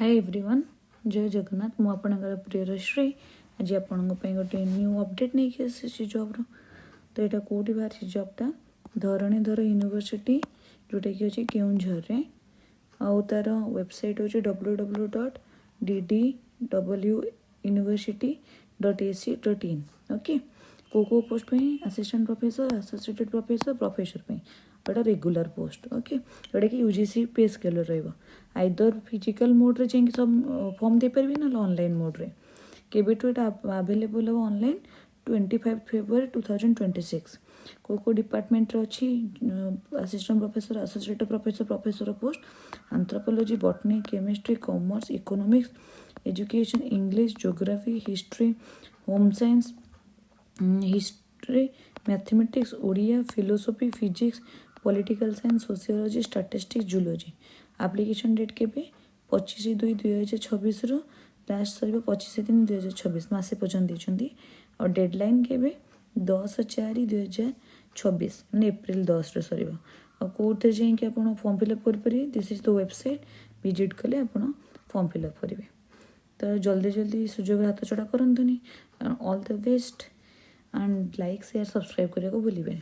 Hi everyone जय जगन्नाथ मु आपणकर प्रिय श्री आज आपण गोटे न्यू अपडेट नहीं कि जॉब्र तो यहाँ कौटी बाहर जॉबटा धरणीधर यूनिवर्सिटी जोटा कि अच्छे केउझर आउ तार वेबसाइट हूँ www.ddwuniversity.ac.in ओके को पोस्ट पे assistant professor associated professor professor पे एटा रेगुलर पोस्ट ओके जोटा कि यूजीसी पे स्केल रहिबो आइदर फिजिकल मोड रे जाइए सब फॉर्म दे पारे ना ऑनलाइन मोड रे केबेठू एटा अवेलेबल हो ऑनलाइन 25 फेब्रुआरी 2026 को डिपार्टमेंट रे अच्छी assistant professor associated professor professor post anthropology botany chemistry commerce economics education English geography history home science history mathematics Odia philosophy physics political science sociology statistics zoology application date के 25/2/2026 last sir 25/3/2026 मसे पर्यटन देते और deadline के 10/4/2026 मैंने April 10 sir कौन जाइए आप फॉर्म फिलअप करेंगे this is the website visit कले आप फॉर्म फिलअप करेंगे तो जल्दी जल्दी सुजोग हाथ छड़ा करनी all the best and like share subscribe करने को भूलिए।